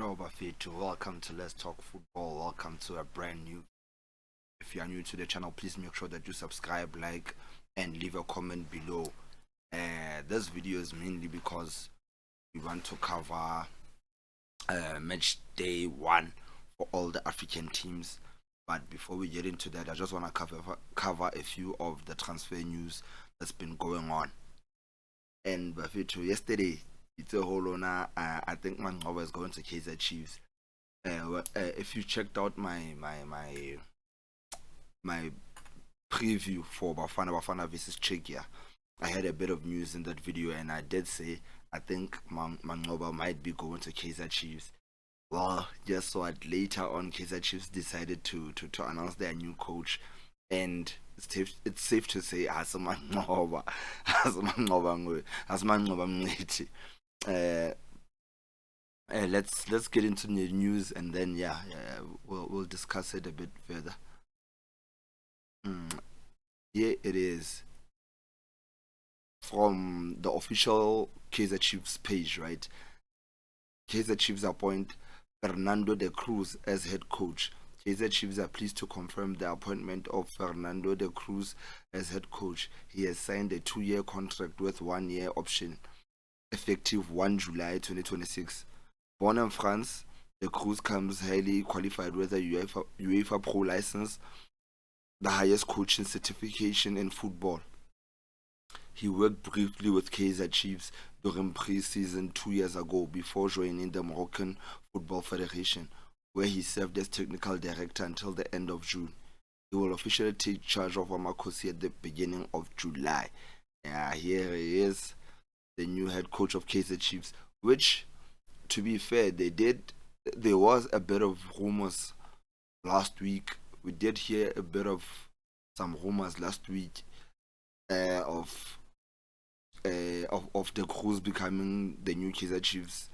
Sure, Bafito. Welcome to Let's Talk Football. Welcome to a brand new. If you are new to the channel, please make sure that you subscribe, like, and leave a comment below. This video is mainly because we want to cover match day 1 for all the African teams. But before we get into that, I just want to cover a few of the transfer news that's been going on. And Bafito, yesterday, it's a whole on. I think Mangoba is going to Kaizer Chiefs. If you checked out my preview for Bafana versus Czechia, I had a bit of news in that video, and I did say I think Mangoba might be going to Kaizer Chiefs. Well, just so later on, Kaizer Chiefs decided to announce their new coach, and it's safe to say Mangoba Mngqithi. Let's get into the news, and then we'll discuss it a bit further. Here it is from the official Kaizer Chiefs page, right? Kaizer Chiefs appoint Fernando de Cruz as head coach. Kaizer Chiefs are pleased to confirm the appointment of Fernando de Cruz as head coach. He has signed a 2-year contract with 1-year option, effective 1 July 2026. Born in France, de Cruz comes highly qualified with a UEFA Pro license, the highest coaching certification in football. He worked briefly with Kaizer Chiefs during pre-season 2 years ago before joining the Moroccan Football Federation, where he served as technical director until the end of June. He will officially take charge of Amakosi at the beginning of July. Here he is, the new head coach of Kaizer Chiefs, which, to be fair, there was a bit of rumors last week. We did hear a bit of some rumors last week of the Cruz becoming the new Kaizer Chiefs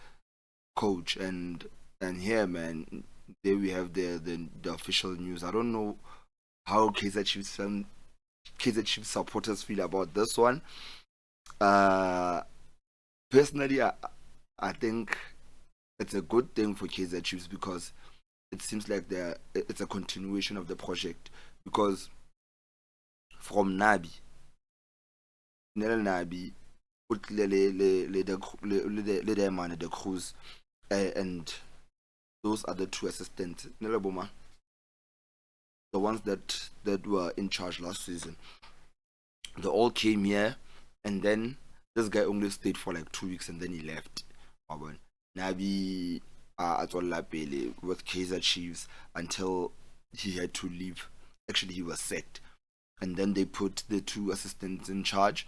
coach, and here, man, there we have the official news. I don't know how Kaizer Chiefs supporters feel about this one. Personally, I think it's a good thing for Kaizer Chiefs because it seems like it's a continuation of the project. Because from Nabi, the Cruz, and those other 2 assistants, the ones that were in charge last season, they all came here, and then this guy only stayed for like 2 weeks and then he left. Nabi with Kaizer Chiefs until he had to leave. Actually, he was sacked, and then they put the 2 assistants in charge.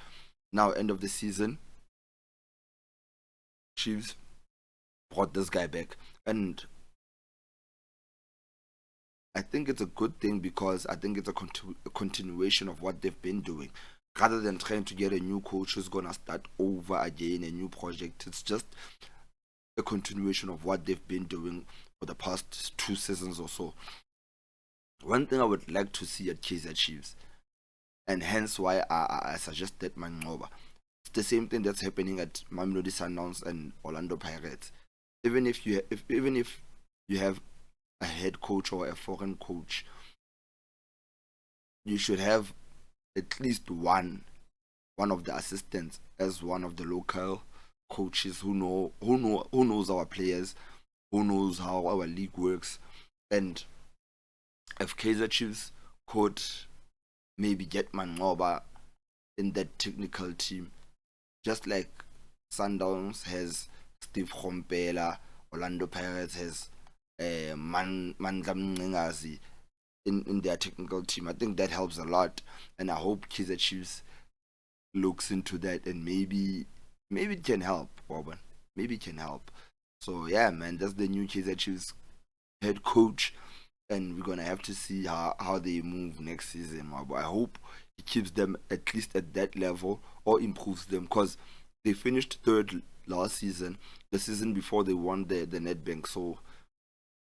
Now, end of the season, Chiefs brought this guy back, and I think it's a good thing because I think it's a continuation of what they've been doing. Rather than trying to get a new coach who's gonna start over again, a new project, it's just a continuation of what they've been doing for the past 2 seasons or so. One thing I would like to see at Kaizer Chiefs, and hence why I suggested Mangoba, it's the same thing that's happening at Mamelodi Sundowns and Orlando Pirates. Even if you have a head coach or a foreign coach, you should have at least one of the assistants as one of the local coaches who knows our players, who knows how our league works. And if Kaizer Chiefs could maybe get Mangoba in that technical team, just like Sundowns has Steve Khompela, Orlando Pirates has Mandla Mnengazi in their technical team, I think that helps a lot, and I hope Kaizer Chiefs looks into that, and maybe it can help, Robin. Maybe it can help. So yeah, man, that's the new Kaizer Chiefs head coach, and we're gonna have to see how they move next season. But I hope he keeps them at least at that level or improves them, because they finished 3rd last season, the season before they won the Nedbank. So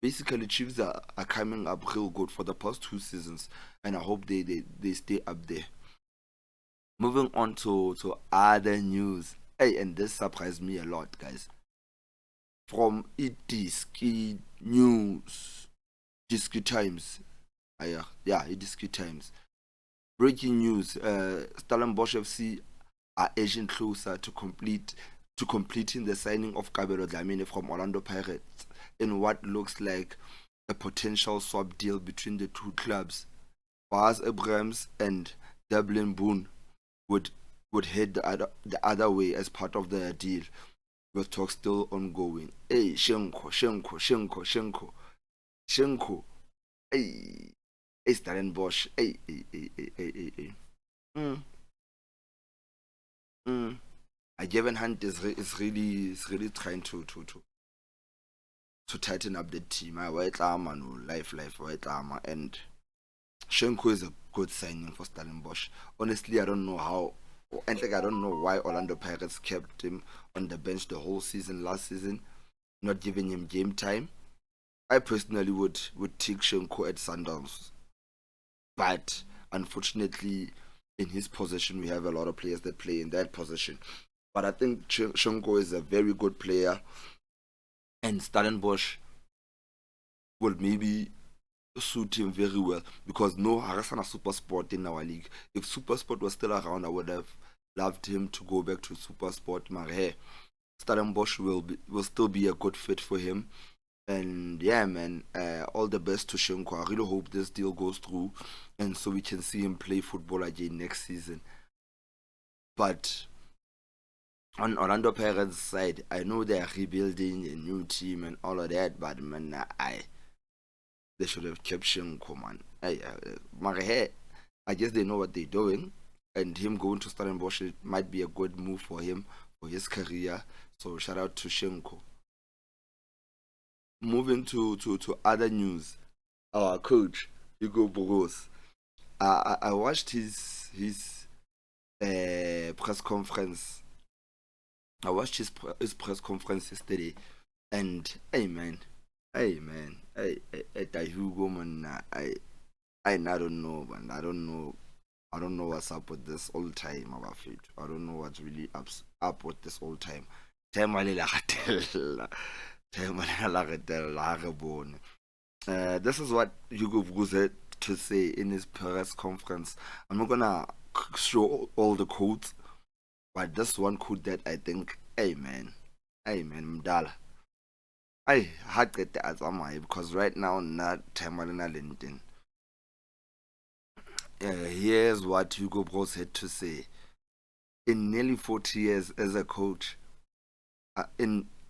basically, Chiefs are coming up real good for the past 2 seasons, and I hope they stay up there. Moving on to other news. Hey, and this surprised me a lot, guys. from Idiski News, Idiski Times. Yeah, Idiski Times. Breaking news: Stellenbosch FC are edging closer to completing the signing of Kabelo Dlamini from Orlando Pirates in what looks like a potential swap deal between the two clubs. Baz Abrams and Dublin Boone would head the other way as part of the deal, with talks still ongoing. Hey, Shenko. Hey, Stellenbosch. Hey. Mm, mm. Gavin Hunt is really trying to tighten up the team. I white armor, no life, white armor, and Shenko is a good signing for Stellenbosch. Honestly, I don't know how. I think I don't know why Orlando Pirates kept him on the bench the whole season last season, not giving him game time. I personally would take Shenko at Sundowns, but unfortunately, in his position, we have a lot of players that play in that position. But I think Shenko is a very good player, and Stellenbosch will maybe suit him very well because no Harasana Super Sport in our league. If Super Sport was still around, I would have loved him to go back to Super Sport. But Stellenbosch will still be a good fit for him. And yeah, man, all the best to Shenko. I really hope this deal goes through, and so we can see him play football again next season. But on Orlando Pirates' side, I know they are rebuilding a new team and all of that, but man, they should have kept Shenko, man. I guess they know what they're doing, and him going to Stellenbosch might be a good move for him for his career. So shout out to Shenko. Moving to other news, our coach Hugo Boros. I watched his press conference. I watched his press conference yesterday, and hey man, hey, Hugo man, I don't know, man. I don't know what's up with this all time about it. I don't know what's really up with this all time. Time this is what Hugo Bruce had to say in his press conference. I'm not gonna show all the quotes, but this one quote that I think, hey man, Mdala. I had the as am I because right now not time LinkedIn. Here's what Hugo Bruce had to say. In nearly 40 years as a coach,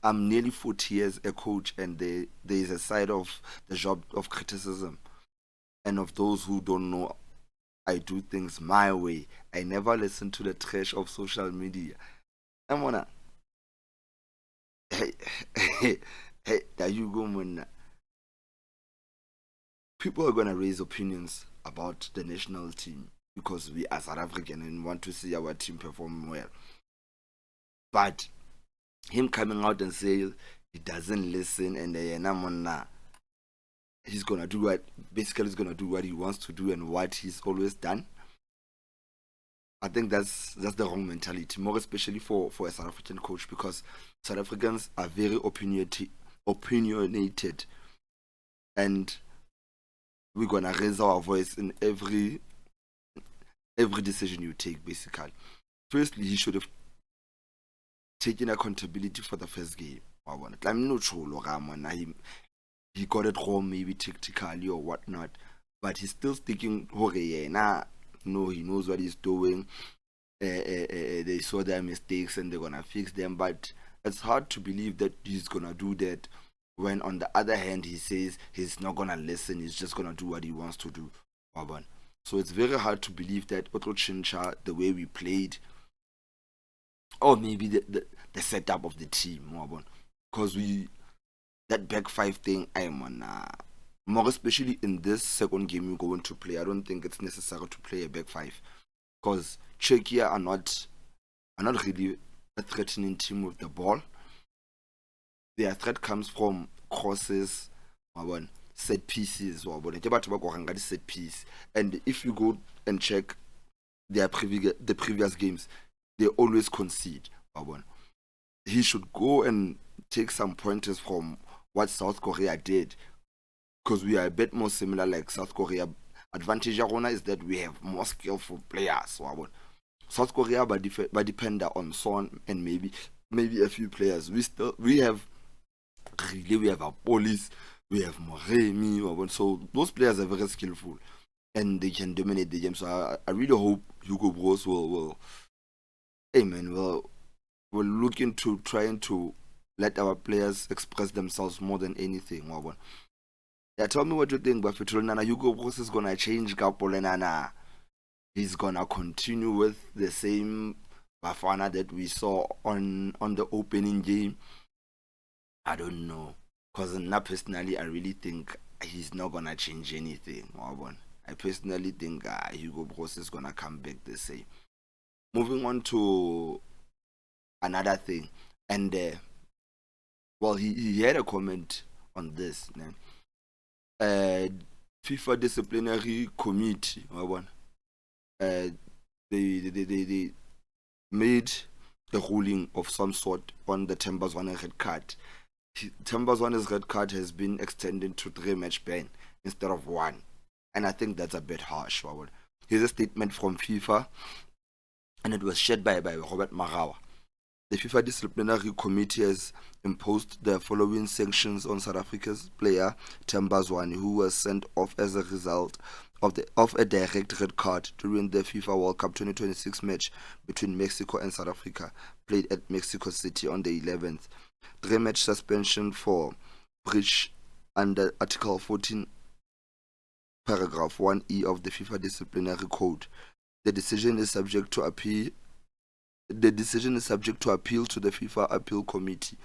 I'm nearly 40 years a coach, and there is a side of the job of criticism, and of those who don't know. I do things my way. I never listen to the trash of social media. I'm gonna, hey, there you go, man. People are gonna raise opinions about the national team because we are South African and want to see our team perform well. But him coming out and saying he doesn't listen and he's gonna do what basically he's gonna do what he wants to do and what he's always done. I think that's the wrong mentality, more especially for a South African coach, because South Africans are very opinionated, and we're gonna raise our voice in every decision you take. Basically, firstly, he should have taken accountability for the first game. I'm not sure he got it wrong, maybe tactically or whatnot, but he's still sticking. No, he knows what he's doing. They saw their mistakes and they're gonna fix them, but it's hard to believe that he's gonna do that when on the other hand he says he's not gonna listen, he's just gonna do what he wants to do. So it's very hard to believe that Otto Chincha, the way we played, or maybe the setup of the team, because that back five thing, I'm on. More especially in this second game we're going to play, I don't think it's necessary to play a back five, because Czechia are not really a threatening team with the ball. Their threat comes from crosses, set pieces, set piece. And if you go and check the previous games, they always concede. He should go and take some pointers from what South Korea did, because we are a bit more similar like South Korea. Advantage ya rona is that we have more skillful players. South Korea but depend on Son and maybe a few players. We have our police, we have Moremi, so those players are very skillful and they can dominate the game. So I really hope Hugo Bros will will look into trying to let our players express themselves more than anything. Yeah, tell me what you think, but Hugo Bros is gonna change Kapolenana. He's gonna continue with the same Bafana that we saw on the opening game. I don't know, cause now personally, I really think he's not gonna change anything. I personally think Hugo Bros is gonna come back the same. Moving on to another thing, and he had a comment on this. FIFA disciplinary committee, they made a ruling of some sort on the Tembazwane red card. Tembazwane's red card has been extended to 3-match ban instead of 1, and I think that's a bit harsh. Here's a statement from FIFA, and it was shared by Robert Marawa. The FIFA Disciplinary Committee has imposed the following sanctions on South Africa's player Tembazwane, who was sent off as a result of a direct red card during the FIFA World Cup 2026 match between Mexico and South Africa, played at Mexico City on the 11th. 3-match suspension for breach under Article 14, Paragraph 1E of the FIFA Disciplinary Code. The decision is subject to appeal. The decision is subject to appeal to the FIFA Appeal Committee.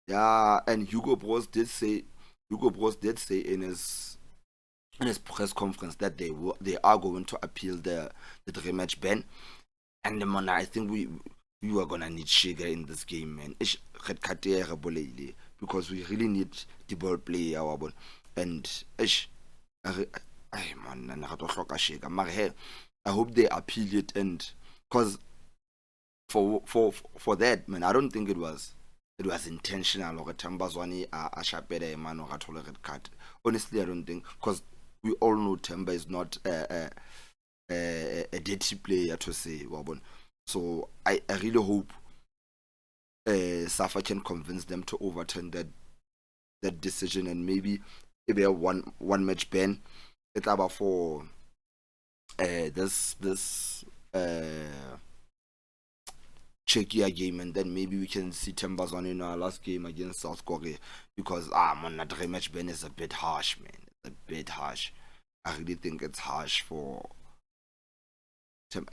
Yeah, and Hugo Bros did say in his press conference that they are going to appeal the 3-match ban. And I think we are gonna need Shiga in this game, man. Because we really need the ball play and I hope they appeal it, and because for that, man, I don't think it was intentional or Tembazwane a shapere man or a red card. Honestly, I don't think, because we all know Temba is not a dirty player to say. So I really hope Safa can convince them to overturn that decision, and maybe a one match ban. It's about for this Czechia game, and then maybe we can see Tembazwane in our last game against South Korea, because that 3-match ban is a bit harsh, man. It's a bit harsh. I really think it's harsh for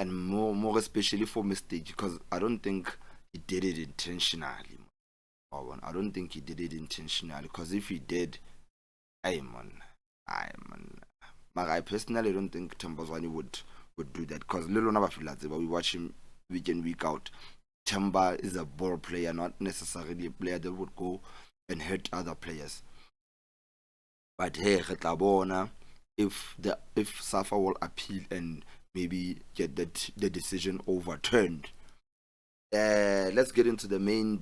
and more especially for mistake, because I don't think he did it intentionally. I don't think he did it intentionally, because if he did, I personally don't think Tembazwane would do that, because little never feel like we watch him week in week out. Temba is a ball player, not necessarily a player that would go and hurt other players. But hey, if Safa will appeal and maybe get the decision overturned. Let's get into the main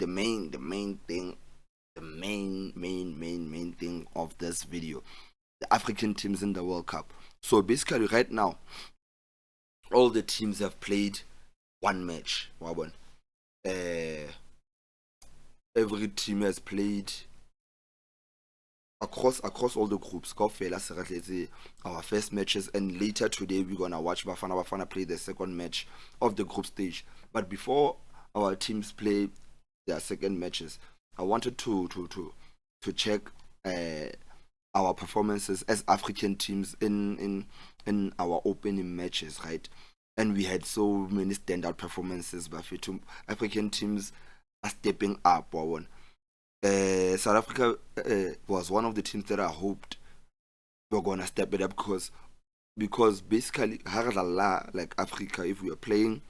thing of this video: the African teams in the World Cup. So basically, right now, all the teams have played one match. Every team has played across all the groups. Our first matches, and later today we're gonna watch Bafana play the second match of the group stage. But before our teams play their second matches, I wanted to check our performances as African teams in our opening matches, right? And we had so many standout performances, but African teams are stepping up. South Africa was one of the teams that I hoped were gonna step it up, because basically, like Africa, if we are playing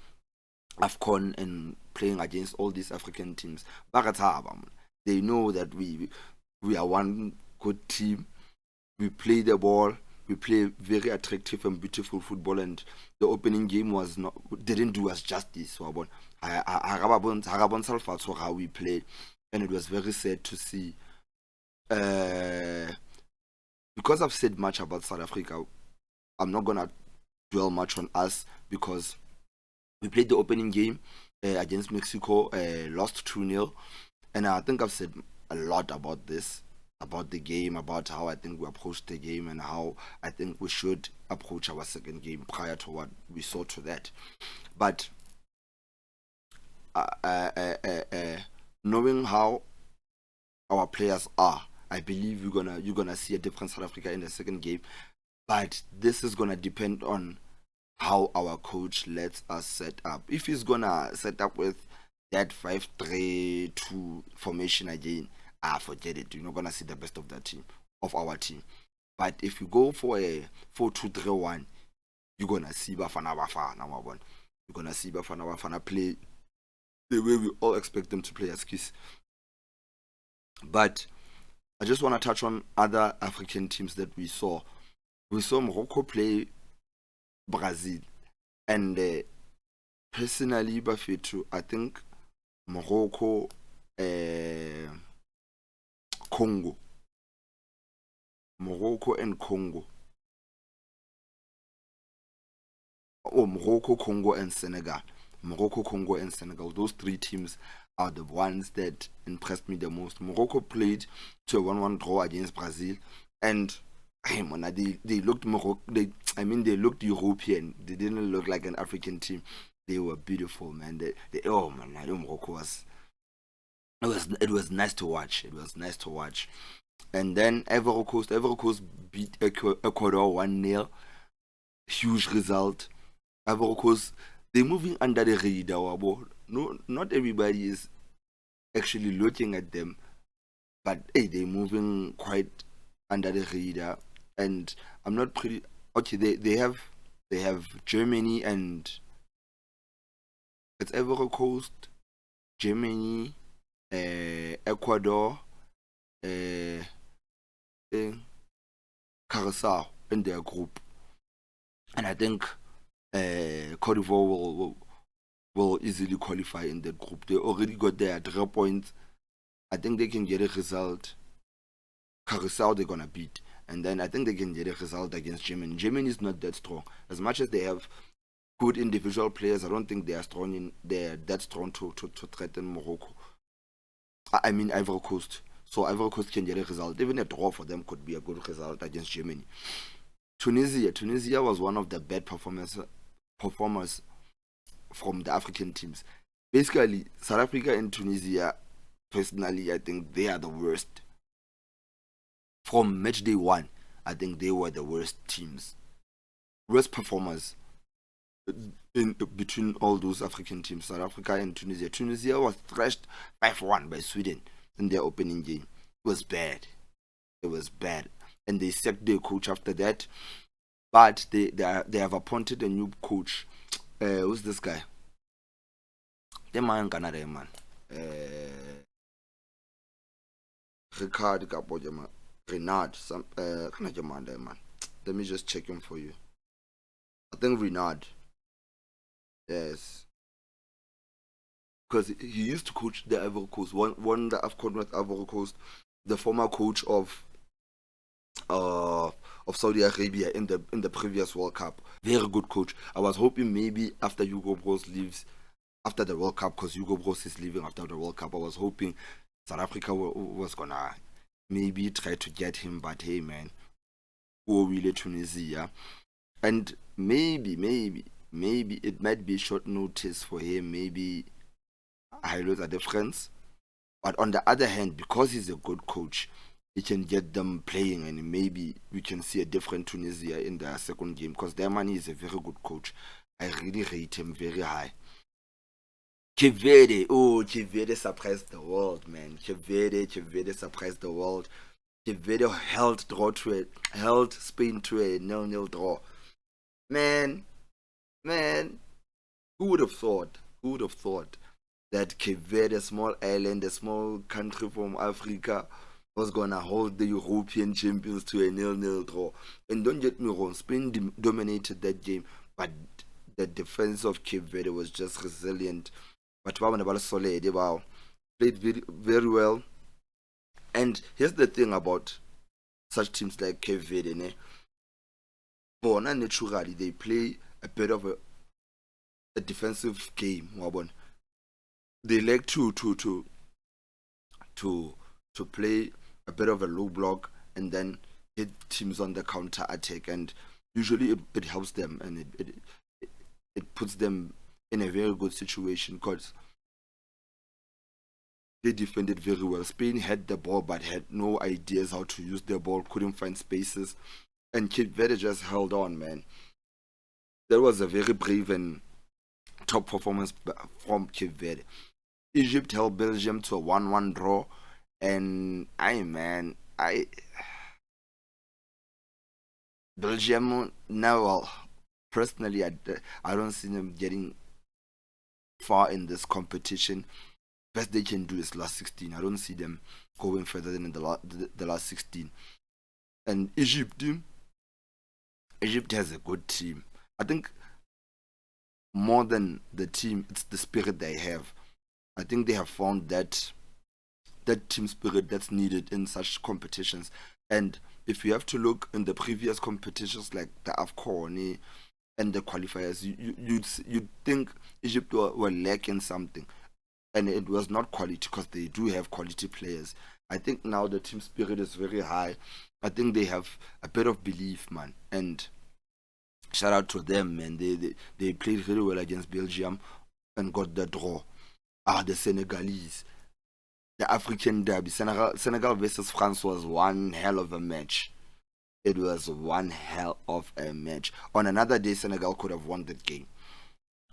AFCON and playing against all these African teams, they know that we are one good team. We play the ball. We play very attractive and beautiful football, and the opening game didn't do us justice. How we played. and it was very sad to see. Because I've said much about South Africa, I'm not gonna dwell much on us because we played the opening game against Mexico, lost 2-0, and I think I've said a lot about this, about the game, about how I think we approached the game, and how I think we should approach our second game prior to what we saw to that. But uh, uh, uh, uh, uh, knowing how our players are, I believe you're gonna see a different South Africa in the second game. But this is gonna depend on how our coach lets us set up. If he's gonna set up with that 5-3-2 formation again, forget it. You're not gonna see the best of that team, of our team. But if you go for a 4-2-3-1, you're gonna see Bafana Bafana. You're gonna see Bafana Bafana play the way we all expect them to play as Kiss. But I just want to touch on other African teams that we saw. We saw Morocco play Brazil, and personally, Bafetu, I think Morocco, Congo, Morocco and Congo, Morocco, Congo, and Senegal. Morocco, Congo, and Senegal. Those three teams are the ones that impressed me the most. Morocco played to a 1-1 draw against Brazil, and hey, man, they looked they looked European. They didn't look like an African team. They were beautiful, man. Oh man, I know Morocco was. It was nice to watch. It was nice to watch. And then Ivory Coast beat Ecuador 1-0. Huge result. Ivory Coast, they're moving under the radar. Wabo. No, not everybody is actually looking at them, but hey, they're moving quite under the radar. And I'm not pretty okay. They have Germany, and it's Ivory Coast, Germany, Ecuador, uh, Curacao in their group, and I think Cote d'Ivoire will easily qualify in that group. They already got their 3 points. I think they can get a result. Curacao they're gonna beat, and then I think they can get a result against Germany. Germany is not that strong. As much as they have good individual players, I don't think they're that strong to threaten Morocco. I mean Ivory Coast. So Ivory Coast can get a result. Even a draw for them could be a good result against Germany. Tunisia was one of the bad performers from the African teams. Basically, South Africa and Tunisia, personally, I think they are the worst. From match day one, I think they were the worst teams, worst performers in between all those African teams, South Africa and Tunisia. Tunisia was thrashed 5-1 by Sweden in their opening game. It was bad. It was bad. And they sacked their coach after that. But they have appointed a new coach. Who's this guy? The man Canada man. Ricard Gabojama. Renard. Some man. Let me just check him for you. I think Renard. Yes. Because he used to coach the Ivory Coast. Won the AFCON with Ivory Coast. The former coach of Saudi Arabia in the previous World Cup. Very good coach. I was hoping maybe after Hugo Bros leaves after the World Cup, because Hugo Bros is leaving after the World Cup, I was hoping South Africa was gonna maybe try to get him, but hey man, who really Tunisia, and maybe it might be short notice for him. Maybe highlights a difference. But on the other hand, because he's a good coach, he can get them playing, and maybe we can see a different Tunisia in their second game, because their man is a very good coach. I really rate him very high. Cape Verde surprised the world, man. Cape Verde surprised the world. Cape Verde held Spain to a 0-0 draw. Man, who would have thought? Who would have thought that Cape Verde, a small island, a small country from Africa, was gonna hold the European champions to a 0-0 draw? And don't get me wrong, Spain dominated that game, but the defense of Cape Verde was just resilient. But wow, played very, very well. And here's the thing about such teams like Cape Verde, ne? Bona naturally they play a bit of a defensive game. They like to play a bit of a low block and then hit teams on the counter attack, and usually it helps them, and it puts them in a very good situation because they defended very well. Spain had the ball but had no ideas how to use the ball, couldn't find spaces, and Cape Verde just held on, man. That was a very brave and top performance from Cape Verde. Egypt held Belgium to a 1-1 draw, and I Belgium now, well, personally, I don't see them getting far in this competition. Best they can do is last 16. I don't see them going further than in the last 16. And Egypt has a good team. I think more than the team, it's the spirit they have. I think they have found that team spirit that's needed in such competitions. And if you have to look in the previous competitions like the AFCON and the qualifiers, you'd think Egypt were lacking something, and it was not quality because they do have quality players. I think now the team spirit is very high. I think they have a bit of belief, man, and shout out to them, man. They played very well against Belgium and got the draw. The Senegalese, the African derby, Senegal versus France was one hell of a match. It was one hell of a match. On another day, Senegal could have won that game.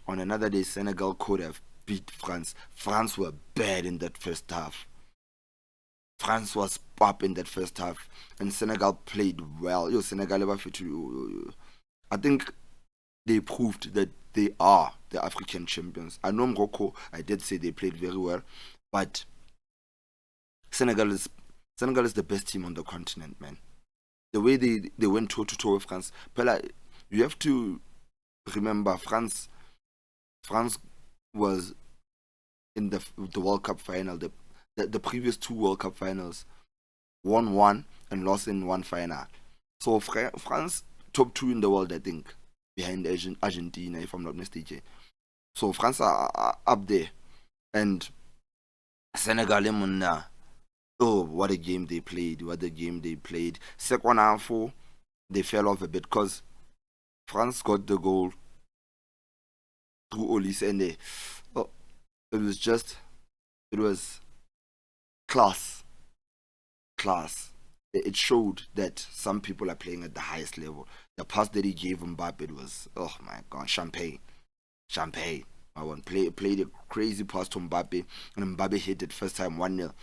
On another day, Senegal could have beat France. France were bad in that first half. France was pop in that first half, and Senegal played well. Yo, Senegal ever fit to. I think they proved that they are the African champions. I know Morocco, I did say they played very well, but Senegal is Senegal is the best team on the continent, man. The way they went toe to toe with France, Pella, you have to remember France was in the World Cup final. The previous two World Cup finals, won one and lost in one final. So France top two in the world, I think, behind Argentina, if I'm not mistaken. So France are up there, and Senegal, oh, what a game they played! What a game they played. Second half, they fell off a bit because France got the goal through Olise, and oh, it was class, class. It showed that some people are playing at the highest level. The pass that he gave Mbappe, it was, oh my god, champagne, champagne. I want played a crazy pass to Mbappe, and Mbappe hit it first time 1-0.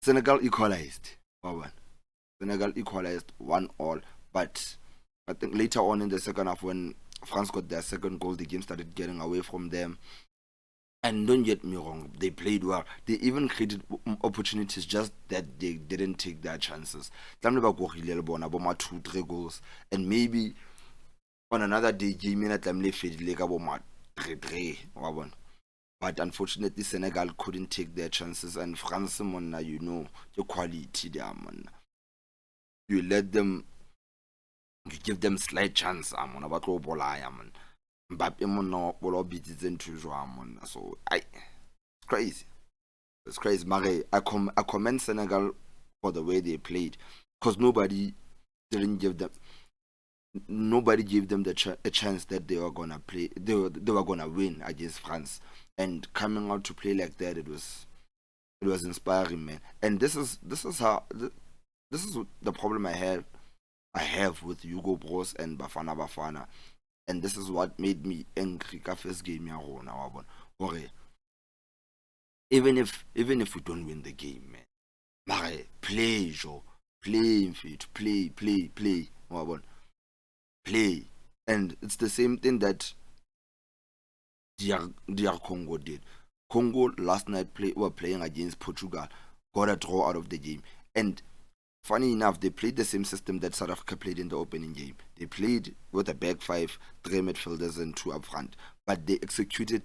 Senegal equalized. Senegal equalized 1-1. But I think later on in the second half, when France got their second goal, the game started getting away from them. And don't get me wrong, they played well. They even created opportunities, just that they didn't take their chances. Tlamehile 2-3 goals. And maybe on another day, game in tlamehile fedile ka bo ma 3-3. But unfortunately, Senegal couldn't take their chances, and France, monna, the quality there, man. You let them, you give them slight chance, man. About to bolaya, man. Mbappe, monna, bolo beats into man. So it's crazy. It's crazy. Mare, I commend Senegal for the way they played, because didn't give them. Nobody gave them a chance that they were gonna play. They were gonna win against France, and coming out to play like that, it was inspiring, man. And this is the problem I have with Hugo Bros and Bafana, and this is what made me angry ka first game ya rona wa bona. Hore even if we don't win the game, man, mare play, Joe, play, fit, play, wa bona, play. And it's the same thing that DR Congo did. Congo last night were playing against Portugal, got a draw out of the game. And funny enough, they played the same system that South Africa played in the opening game. They played with a back five, three midfielders, and two up front. But they executed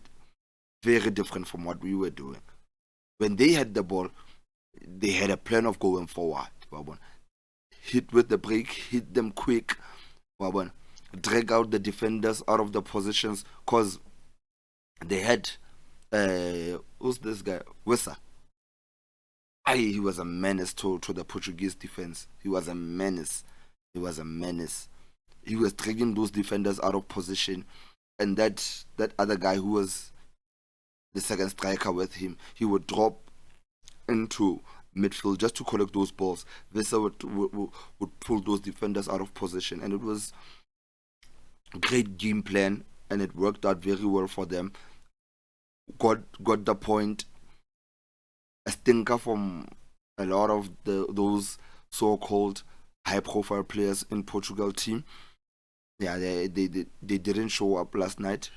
very different from what we were doing. When they had the ball, they had a plan of going forward. Hit with the break, hit them quick, drag out the defenders out of the positions, because they had who's this guy? Wissa. He was a menace to the Portuguese defense. He was a menace. He was a menace. He was dragging those defenders out of position, and that other guy who was the second striker with him, he would drop into midfield just to collect those balls. Vessa would pull those defenders out of position, and it was a great game plan, and it worked out very well for them. Got the point. A stinker from a lot of those so-called high-profile players in Portugal team. Yeah, they didn't show up last night,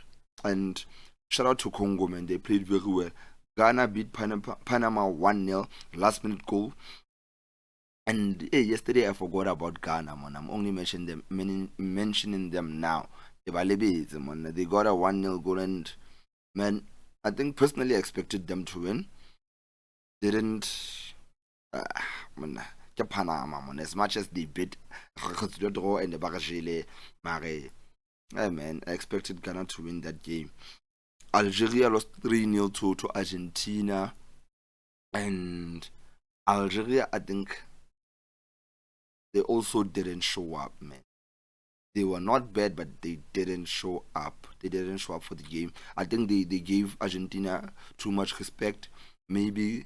and shout out to Congo, man. They played very well. Ghana beat Panama 1-0, last minute goal. And yesterday I forgot about Ghana, man. I'm only mentioning them now. They got a 1-0 goal, and man, I think personally I expected them to win. Didn't Panama, man, as much as they beat draw and the Barajele Mare. Man, I expected Ghana to win that game. Algeria lost 3-0 to Argentina, and Algeria, I think they also didn't show up, man. They were not bad, but they didn't show up. They didn't show up for the game. I think they gave Argentina too much respect. Maybe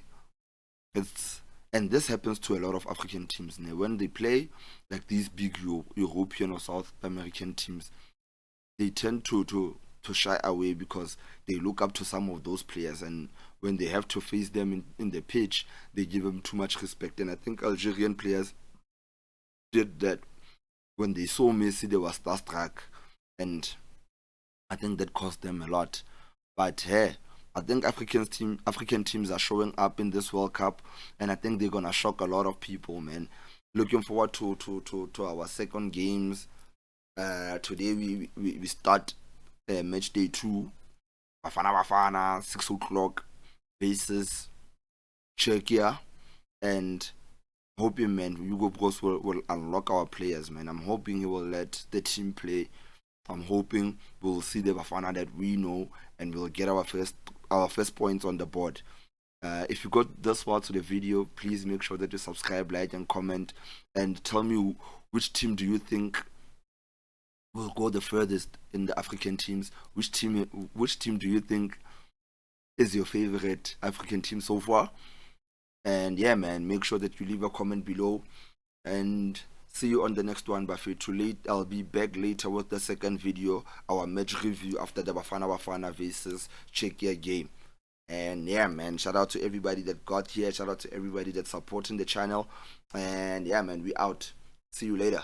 and this happens to a lot of African teams. When they play like these big European or South American teams, they tend to shy away because they look up to some of those players, and when they have to face them in the pitch, they give them too much respect. And I think Algerian players did that. When they saw Messi, they were starstruck, and I think that cost them a lot. But hey, I think African teams are showing up in this World Cup, and I think they're gonna shock a lot of people, man. Looking forward to our second games. Today we start match day 2. Bafana 6 o'clock basis Czechia, and hoping, man, Hugo Bros will unlock our players, man. I'm hoping he will let the team play. I'm hoping we'll see the Bafana that we know, and we'll get our first points on the board. If you got this far to the video, please make sure that you subscribe, like, and comment, and tell me which team do you think will go the furthest in the African teams. Which team do you think is your favorite African team so far? And yeah, man, make sure that you leave a comment below, and see you on the next one. But if too late, I'll be back later with the second video, our match review after the Bafana versus Czechia game. And yeah, man, shout out to everybody that got here. Shout out to everybody that's supporting the channel. And yeah, man, we out. See you later.